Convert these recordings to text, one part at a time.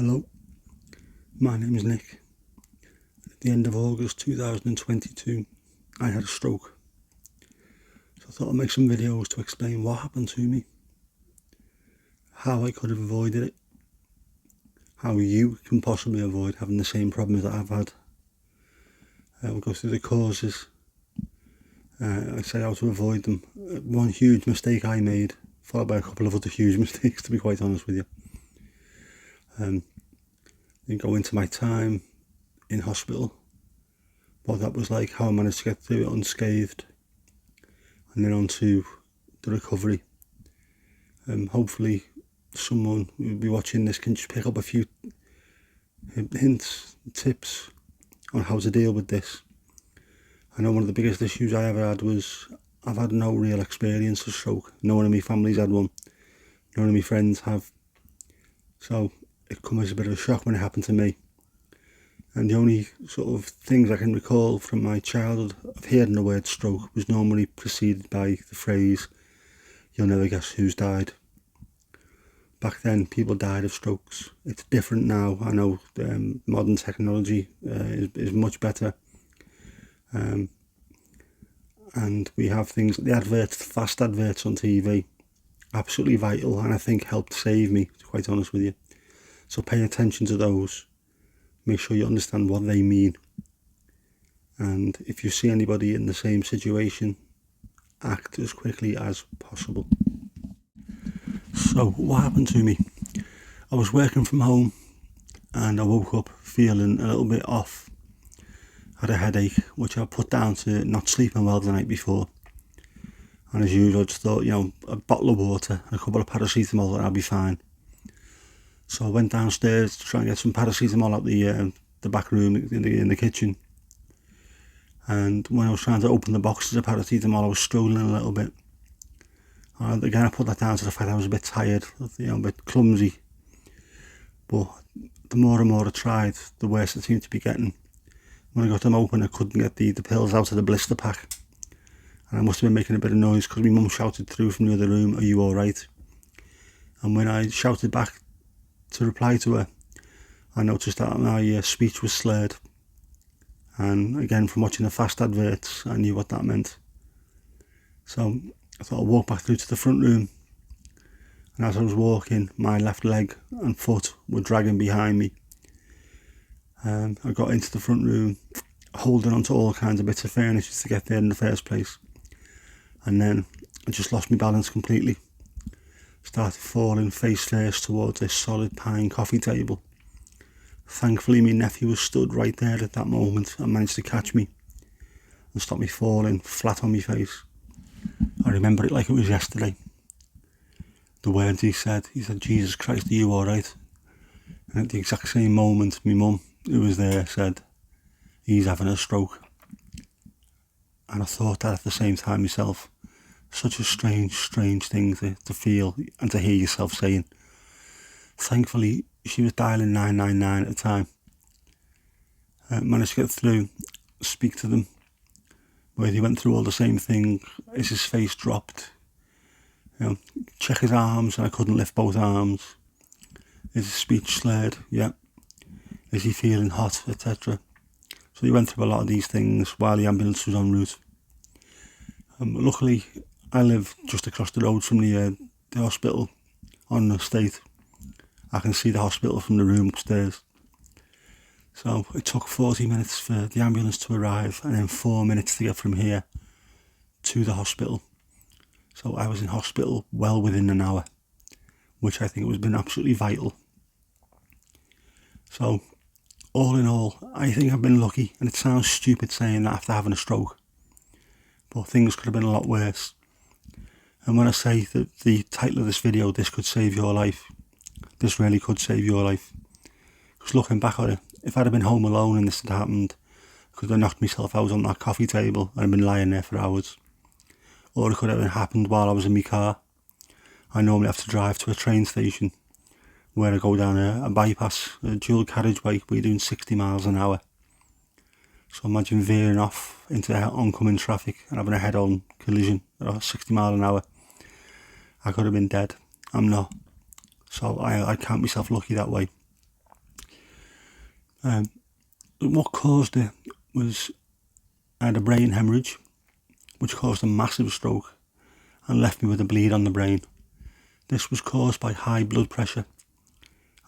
Hello, my name is Nick. At the end of August 2022, I had a stroke. So I thought I'd make some videos to explain what happened to me, how I could have avoided it, how you can possibly avoid having the same problems that I've had. We'll go through the causes. I say how to avoid them. One huge mistake I made, followed by a couple of other huge mistakes, to be quite honest with you. Then go into my time in hospital, what that was like, how I managed to get through it unscathed, and then on to the recovery. Hopefully someone who will be watching this can just pick up a few hints, tips on how to deal with this. I know one of the biggest issues I ever had was I've had no real experience of stroke. No one in my family's had one. None of my friends have. So it came as a bit of a shock when it happened to me. And the only sort of things I can recall from my childhood of hearing the word stroke was normally preceded by the phrase, "You'll never guess who's died." Back then, people died of strokes. It's different now. I know modern technology is much better. And we have things like the adverts, the fast adverts on TV, absolutely vital, and I think helped save me, to be quite honest with you. So pay attention to those. Make sure you understand what they mean. And if you see anybody in the same situation, act as quickly as possible. So what happened to me? I was working from home and I woke up feeling a little bit off. I had a headache, which I put down to not sleeping well the night before. And as usual, I just thought, a bottle of water and a couple of paracetamol and I'll be fine. So I went downstairs to try and get some paracetamol out the back room in the kitchen. And when I was trying to open the boxes of paracetamol, I was struggling a little bit. Again, I put that down to the fact I was a bit tired, a bit clumsy. But the more and more I tried, the worse it seemed to be getting. When I got them open, I couldn't get the pills out of the blister pack. And I must have been making a bit of noise because my mum shouted through from the other room, "Are you alright?" And when I shouted back to reply to her, I noticed that my speech was slurred. And again, from watching the fast adverts, I knew what that meant. So I thought I'd walk back through to the front room. And as I was walking, my left leg and foot were dragging behind me. I got into the front room, holding onto all kinds of bits of furniture to get there in the first place. And then I just lost my balance completely. Started falling face first towards this solid pine coffee table. Thankfully, my nephew was stood right there at that moment and managed to catch me and stop me falling flat on my face. I remember it like it was yesterday. The words he said, "Jesus Christ, are you alright?" And at the exact same moment, my mum, who was there, said, "He's having a stroke." And I thought that at the same time myself. Such a strange thing to feel and to hear yourself saying. Thankfully, she was dialing 999 at the time. Managed to get through, speak to them, where he went through all the same thing. Is his face dropped? Check his arms, and I couldn't lift both arms. Is his speech slurred? Yeah. Is he feeling hot, etc.? So he went through a lot of these things while the ambulance was en route. Luckily, I live just across the road from the hospital on the estate. I can see the hospital from the room upstairs. So it took 40 minutes for the ambulance to arrive and then 4 minutes to get from here to the hospital. So I was in hospital well within an hour, which I think has been absolutely vital. So all in all, I think I've been lucky, and it sounds stupid saying that after having a stroke, but things could have been a lot worse. And when I say that the title of this video, "This could save your life," this really could save your life. Because looking back on it, if I'd have been home alone and this had happened, I could have knocked myself out on that coffee table and I'd been lying there for hours. Or it could have happened while I was in my car. I normally have to drive to a train station where I go down a bypass, a dual carriageway, where you're doing 60 miles an hour. So imagine veering off into oncoming traffic and having a head-on collision at 60 miles an hour. I could have been dead. I'm not. So I count myself lucky that way. What caused it was I had a brain hemorrhage, which caused a massive stroke and left me with a bleed on the brain. This was caused by high blood pressure,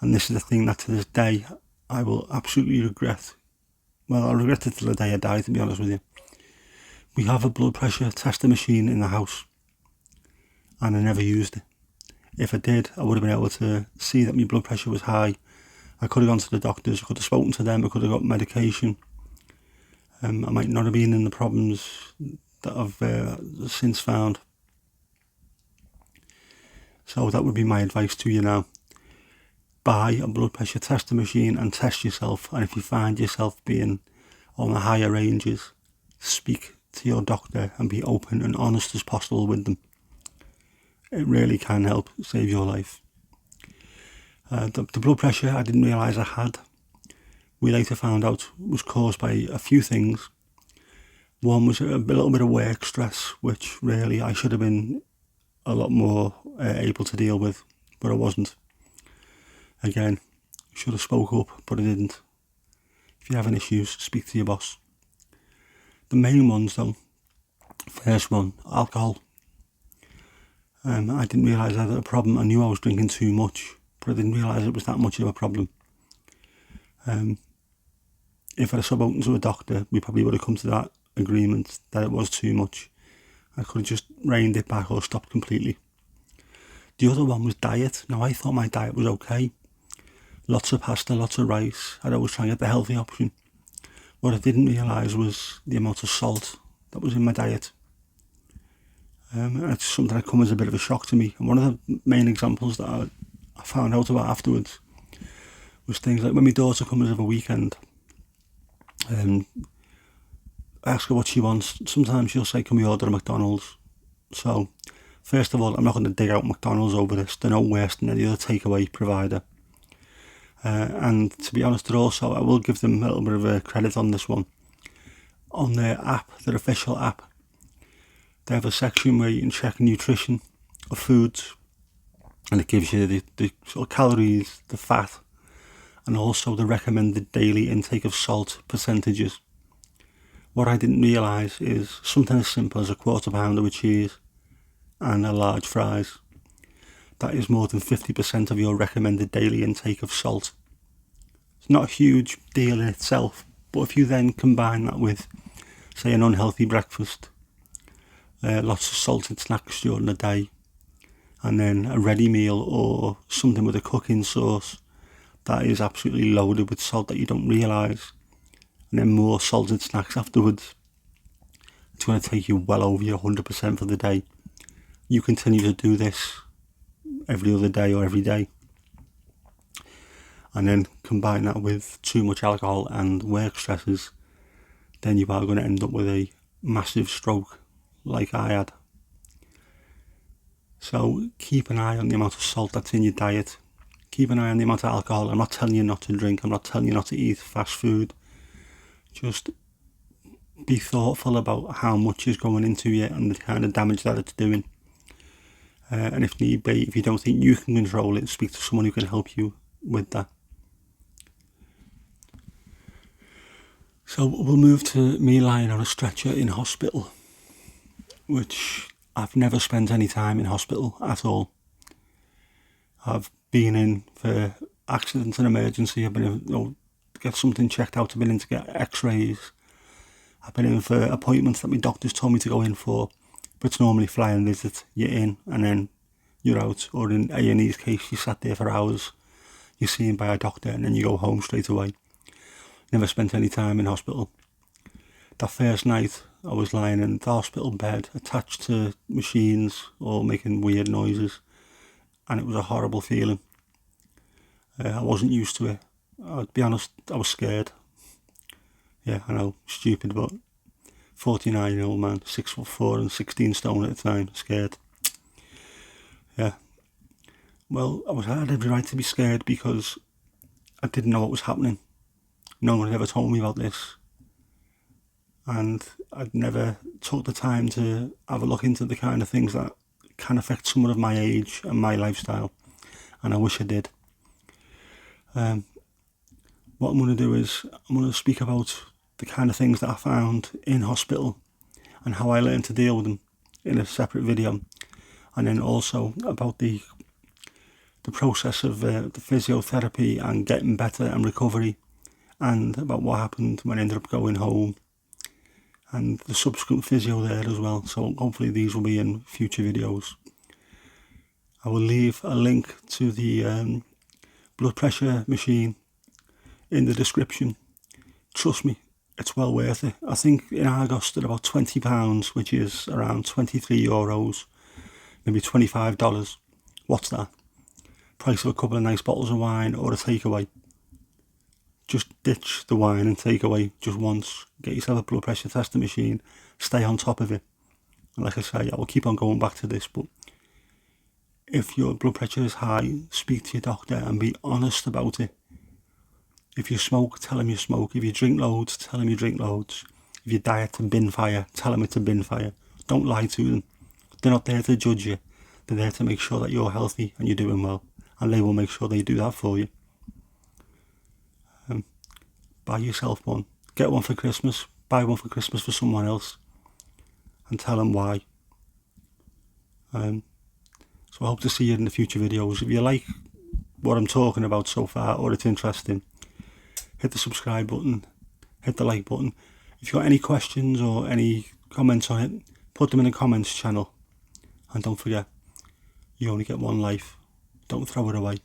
and this is the thing that to this day I will absolutely regret. Well, I'll regret it till the day I die, to be honest with you. We have a blood pressure tester machine in the house, and I never used it. If I did, I would have been able to see that my blood pressure was high. I could have gone to the doctors, I could have spoken to them, I could have got medication. I might not have been in the problems that I've since found. So that would be my advice to you now. Buy a blood pressure tester machine and test yourself, and if you find yourself being on the higher ranges, speak to your doctor and be open and honest as possible with them. It really can help save your life. The blood pressure I didn't realise I had, we later found out was caused by a few things. One was a little bit of work stress, which really I should have been a lot more able to deal with, but I wasn't. Again, should have spoke up, but I didn't. If you're having issues, speak to your boss. The main ones though, first one, alcohol. I didn't realise I had a problem. I knew I was drinking too much, but I didn't realise it was that much of a problem. If I'd have spoken to a doctor, we probably would have come to that agreement that it was too much. I could have just reined it back or stopped completely. The other one was diet. Now, I thought my diet was okay. Lots of pasta, lots of rice. I'd always try and get the healthy option. What I didn't realise was the amount of salt that was in my diet. It's something that come as a bit of a shock to me. And one of the main examples that I found out about afterwards was things like when my daughter comes over a weekend, I ask her what she wants. Sometimes she'll say, can we order a McDonald's? So, first of all, I'm not going to dig out McDonald's over this. They're no worse than any other takeaway provider. And to be honest, I will give them a little bit of a credit on this one. On their app, their official app, they have a section where you can check nutrition of foods, and it gives you the sort of calories, the fat, and also the recommended daily intake of salt percentages. What I didn't realise is something as simple as a quarter pounder with cheese and a large fries. That is more than 50% of your recommended daily intake of salt. It's not a huge deal in itself, but if you then combine that with, say, an unhealthy breakfast, lots of salted snacks during the day, and then a ready meal or something with a cooking sauce that is absolutely loaded with salt that you don't realise, and then more salted snacks afterwards, it's going to take you well over your 100% for the day. You continue to do this every other day or every day, and then combine that with too much alcohol and work stresses, then you are going to end up with a massive stroke like I had. So keep an eye on the amount of salt that's in your diet. Keep an eye on the amount of alcohol. I'm not telling you not to drink. I'm not telling you not to eat fast food. Just be thoughtful about how much is going into you and the kind of damage that it's doing. And if need be, if you don't think you can control it, speak to someone who can help you with that. So we'll move to me lying on a stretcher in hospital, which I've never spent any time in hospital at all. I've been in for accidents and emergency. I've been in to get something checked out. I've been in to get x-rays. I've been in for appointments that my doctors told me to go in for, but it's normally fly and visit. You're in and then you're out, or in A&E's case, you sat there for hours. You're seen by a doctor and then you go home straight away. Never spent any time in hospital. That first night, I was lying in the hospital bed, attached to machines, all making weird noises, and it was a horrible feeling. I wasn't used to it. I'll be honest, I was scared. Yeah, I know, stupid, but 49-year-old man, 6'4" and 16 stone at the time, scared. Yeah. Well, I had every right to be scared because I didn't know what was happening. No one had ever told me about this. And I'd never took the time to have a look into the kind of things that can affect someone of my age and my lifestyle. And I wish I did. When what I'm going to do is I'm going to speak about the kind of things that I found in hospital and how I learned to deal with them in a separate video, and then also about the process of the physiotherapy and getting better and recovery, and about what happened when I ended up going home and the subsequent physio there as well. So hopefully these will be in future videos. I will leave a link to the blood pressure machine in the description. Trust me, it's well worth it. I think in Argos they're about £20, which is around €23, maybe $25. What's that? Price of a couple of nice bottles of wine or a takeaway. Just ditch the wine and takeaway just once. Get yourself a blood pressure testing machine. Stay on top of it. And like I say, I will keep on going back to this, but if your blood pressure is high, speak to your doctor and be honest about it. If you smoke, tell him you smoke. If you drink loads, tell him you drink loads. If you diet to bin fire, tell him it's a bin fire. Don't lie to them. They're not there to judge you. They're there to make sure that you're healthy and you're doing well. And they will make sure they do that for you. Buy yourself one. Get one for Christmas. Buy one for Christmas for someone else. And tell them why. So I hope to see you in the future videos. If you like what I'm talking about so far, or it's interesting, hit the subscribe button, hit the like button. If you've got any questions or any comments on it, put them in the comments channel. And don't forget, you only get one life. Don't throw it away.